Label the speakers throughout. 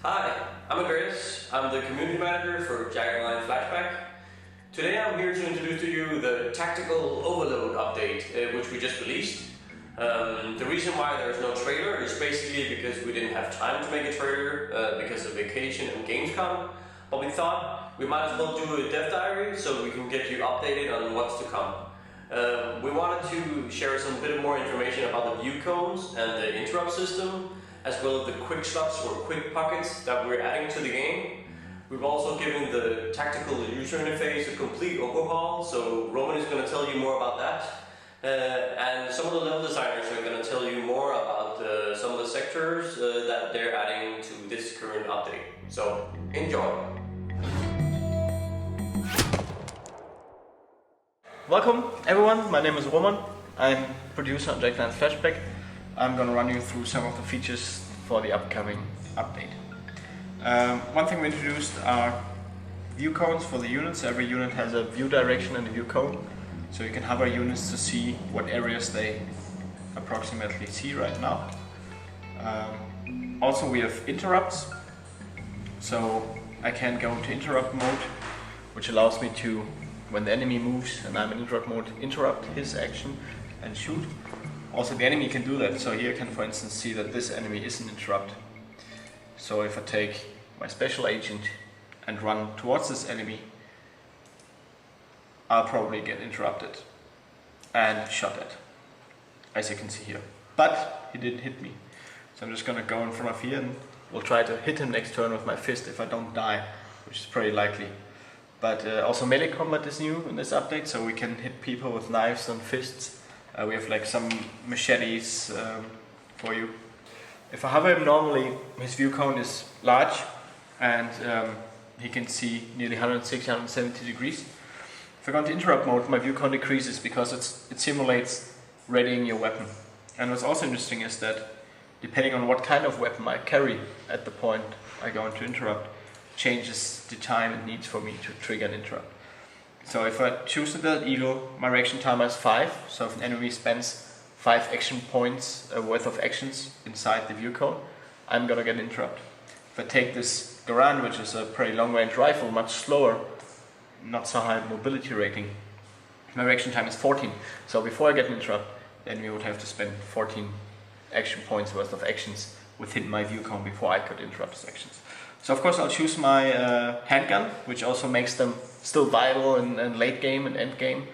Speaker 1: Hi, I'm Andreas. I'm the community manager for Jagged Flashback. Today I'm here to introduce to you the Tactical Overload update, which we just released. The reason why there's no trailer is basically because we didn't have time to make a trailer because of vacation and Gamescom. But we thought we might as well do a dev diary so we can get you updated on what's to come. We wanted to share some bit more information about the view cones and the interrupt system, as well as the quick slots or quick pockets that we're adding to the game. We've also given the tactical user interface a complete overhaul, so Roman is going to tell you more about that. And some of the level designers are going to tell you more about some of the sectors that they're adding to this current update. So, enjoy!
Speaker 2: Welcome everyone, my name is Roman. I'm producer on Jagged Flashback. I'm going to run you through some of the features for the upcoming update. One thing we introduced are view cones for the units. Every unit has a view direction and a view cone, so you can hover units to see what areas they approximately see right now. Also we have interrupts, so I can go into interrupt mode, which allows me to, when the enemy moves and I'm in interrupt mode, interrupt his action and shoot. Also the enemy can do that, so here I can for instance see that this enemy is an interrupt. So if I take my special agent and run towards this enemy, I'll probably get interrupted and shot at, as you can see here. But he didn't hit me, so I'm just gonna go in front of here and we'll try to hit him next turn with my fist if I don't die, which is pretty likely. But also melee combat is new in this update, so we can hit people with knives and fists. We have like some machetes for you. If I hover him normally, his view cone is large and he can see nearly 160, 170 degrees. If I go into interrupt mode, my view cone decreases because it simulates readying your weapon. And what's also interesting is that depending on what kind of weapon I carry at the point I go into interrupt, changes the time it needs for me to trigger an interrupt. So if I choose the Dead Eagle, my reaction timer is 5, so if an enemy spends 5 action points worth of actions inside the view cone, I'm gonna get an interrupt. If I take this Garand, which is a pretty long range rifle, much slower, not so high mobility rating, my reaction time is 14, so before I get an interrupt, the enemy would have to spend 14 action points worth of actions within my view cone before I could interrupt his actions. So of course I'll choose my handgun, which also makes them still viable in late game and end game,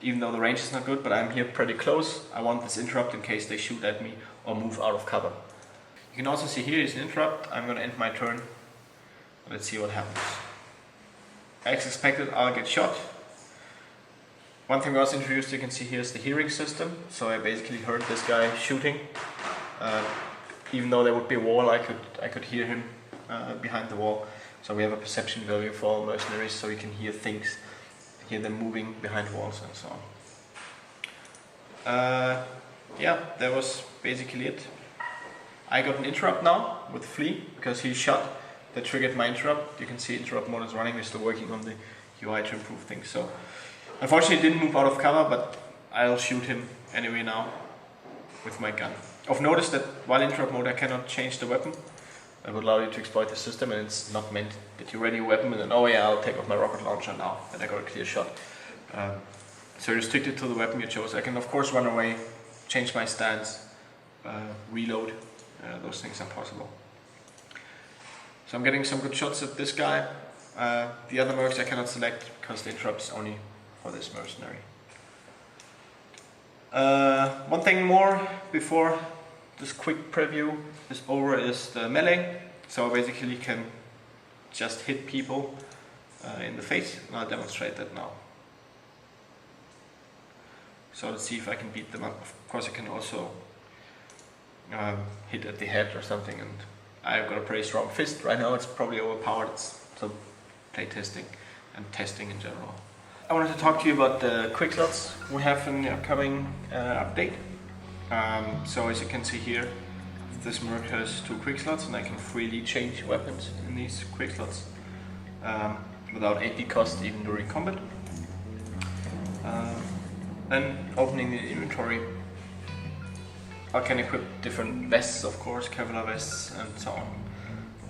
Speaker 2: even though the range is not good, but I'm here pretty close. I want this interrupt in case they shoot at me or move out of cover. You can also see here is an interrupt. I'm going to end my turn. Let's see what happens. As expected, I'll get shot. One thing we also introduced, you can see here, is the hearing system. So I basically heard this guy shooting. Even though there would be a wall, I could hear him behind the wall. So we have a perception value for all mercenaries, so you can hear things, hear them moving behind walls and so on. Yeah, that was basically it. I got an interrupt now with Flea because he shot. That triggered my interrupt. You can see interrupt mode is running. We're still working on the UI to improve things. So unfortunately, it didn't move out of cover, but I'll shoot him anyway now with my gun. I've noticed that while in interrupt mode I cannot change the weapon. That would allow you to exploit the system, and it's not meant that you ready a weapon and then, oh yeah, I'll take off my rocket launcher now and I got a clear shot. So you're restricted to the weapon you chose. I can of course run away, change my stance, reload, those things are possible. So I'm getting some good shots at this guy. The other mercs I cannot select because the interrupt is only for this mercenary. One thing more before this quick preview is over is the melee. So I basically can just hit people in the face, and I'll demonstrate that now. So let's see if I can beat them up. Of course I can also hit at the head or something, and I've got a pretty strong fist. Right now it's probably overpowered, it's some play testing and testing in general. I wanted to talk to you about the quick slots we have in the upcoming update. So as you can see here, this merc has 2 quick slots and I can freely change weapons in these quick slots without AP cost even during combat. Then opening the inventory, I can equip different vests, of course, Kevlar vests and so on.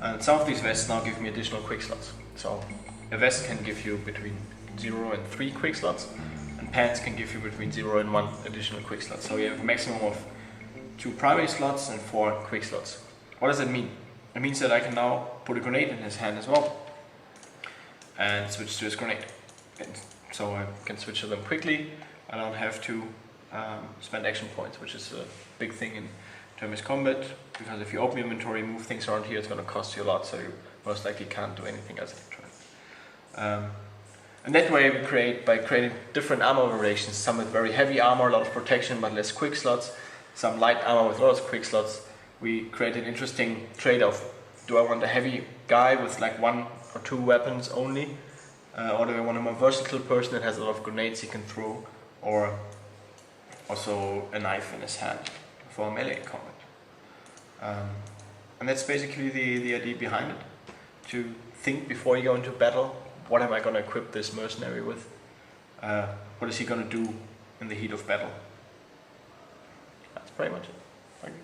Speaker 2: And some of these vests now give me additional quick slots. So a vest can give you between 0 and 3 quick slots, and pants can give you between 0 and 1 additional quick slots. So you have a maximum of 2 primary slots and 4 quick slots. What does it mean? It means that I can now put a grenade in his hand as well and switch to his grenade. And so I can switch to them quickly. I don't have to spend action points, which is a big thing in turn-based combat, because if you open your inventory, move things around here, it's going to cost you a lot, so you most likely can't do anything else in the turn. And that way we create, by creating different armor variations, some with very heavy armor, a lot of protection but less quick slots, some light armor with lots of quick slots, we create an interesting trade-off. Do I want a heavy guy with like 1 or 2 weapons only? Or do I want a more versatile person that has a lot of grenades he can throw, or also a knife in his hand for melee combat? And that's basically the idea behind it. To think before you go into battle, what am I going to equip this mercenary with? What is he going to do in the heat of battle? That's pretty much it. Thank you.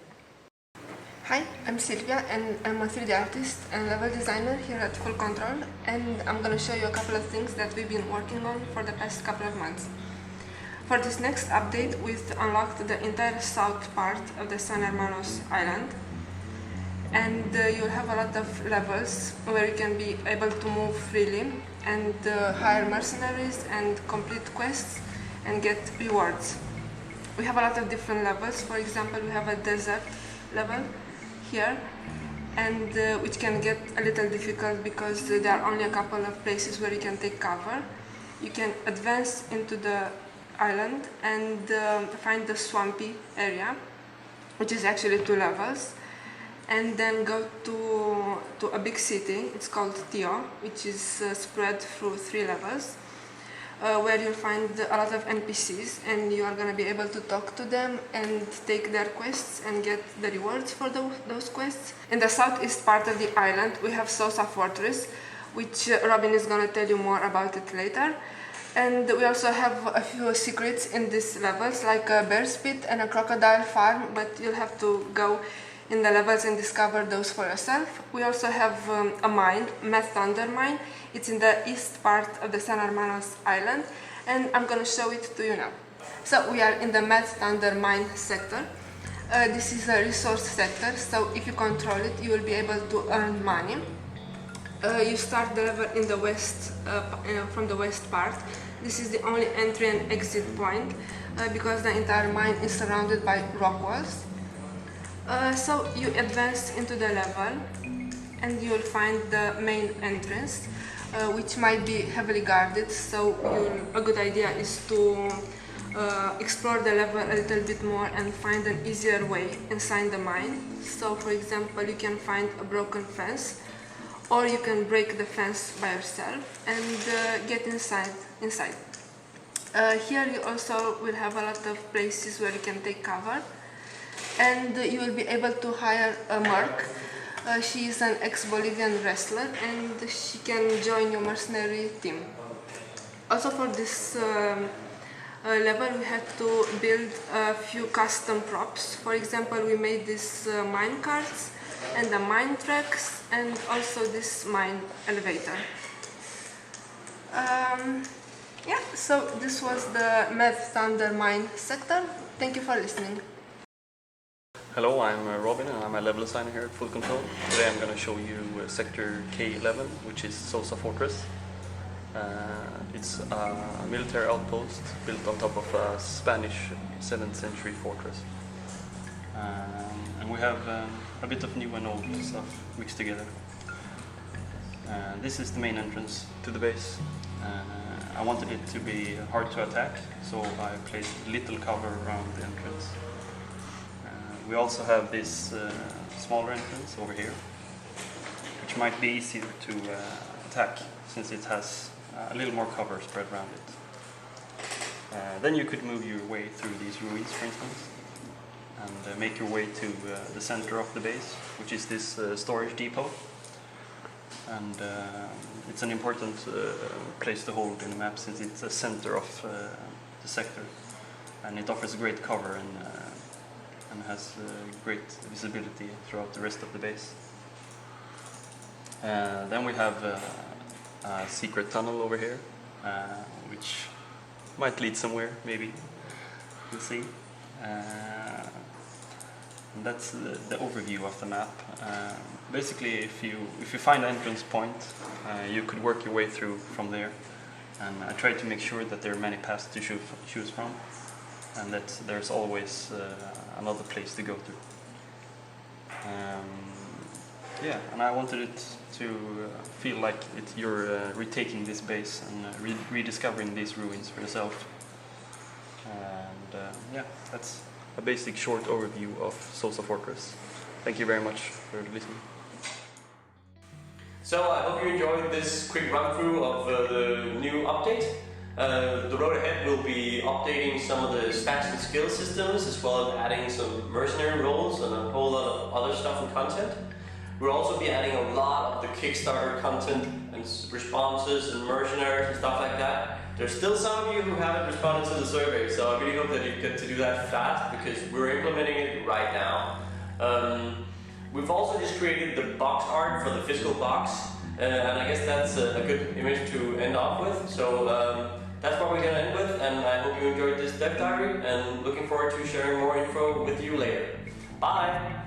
Speaker 3: Hi, I'm Sylvia and I'm a 3D artist and level designer here at Full Control, and I'm going to show you a couple of things that we've been working on for the past couple of months. For this next update, we've unlocked the entire south part of the San Hermanos island, and you'll have a lot of levels where you can be able to move freely and hire mercenaries and complete quests and get rewards. We have a lot of different levels. For example, we have a desert level here, and which can get a little difficult because there are only a couple of places where you can take cover. You can advance into the island and find the swampy area, which is actually 2 levels, and then go to a big city. It's called Tio, which is spread through 3 levels, where you'll find a lot of NPCs, and you are going to be able to talk to them and take their quests and get the rewards for those quests. In the southeast part of the island, we have Sosa Fortress, which Robin is going to tell you more about it later. And we also have a few secrets in these levels, like a bear's pit and a crocodile farm, but you'll have to go in the levels and discover those for yourself. We also have a mine, Meth Thunder Mine. It's in the east part of the San Hermanos island, and I'm going to show it to you now. So we are in the Meth Thunder Mine sector. This is a resource sector, so if you control it, you will be able to earn money. You start the level in the west, from the west part. This is the only entry and exit point because the entire mine is surrounded by rock walls. So you advance into the level and you will find the main entrance, which might be heavily guarded, so a good idea is to explore the level a little bit more and find an easier way inside the mine. So for example, you can find a broken fence, or you can break the fence by yourself and get inside. Here you also will have a lot of places where you can take cover, and you will be able to hire a merc. She is an ex-Bolivian wrestler and she can join your mercenary team. Also for this level we had to build a few custom props. For example, we made these mine carts and the mine tracks, and also this mine elevator. Yeah, so this was the Meth Thunder Mine sector. Thank you for listening.
Speaker 4: Hello, I'm Robin and I'm a level designer here at Full Control. Today I'm going to show you sector K11, which is Sosa Fortress. It's a military outpost built on top of a Spanish 7th century fortress. And we have a bit of new and old stuff mixed together. This is the main entrance to the base. I wanted it to be hard to attack, so I placed little cover around the entrance. We also have this smaller entrance over here, which might be easier to attack since it has a little more cover spread around it. Then you could move your way through these ruins, for instance, and make your way to the center of the base, which is this storage depot. And it's an important place to hold in the map since it's the center of the sector, and it offers great cover and has great visibility throughout the rest of the base. Then we have a secret tunnel over here, which might lead somewhere, maybe. We'll see. And that's the overview of the map. Basically, if you find an entrance point, you could work your way through from there. And I try to make sure that there are many paths to choose from, and that there's always another place to go to. Yeah, and I wanted it to feel like you're retaking this base and rediscovering these ruins for yourself. And yeah, that's a basic short overview of Sosa Fortress. Thank you very much for listening.
Speaker 1: So I hope you enjoyed this quick run through of the new update. The road ahead will be updating some of the stats and skill systems, as well as adding some mercenary roles and a whole lot of other stuff and content. We'll also be adding a lot of the Kickstarter content and responses and mercenaries and stuff like that. There's still some of you who haven't responded to the survey, so I really hope that you get to do that fast, because we're implementing it right now. We've also just created the box art for the physical box, and I guess that's a good image to end off with. So that's what we're going to end with, and I hope you enjoyed this dev diary, and looking forward to sharing more info with you later. Bye!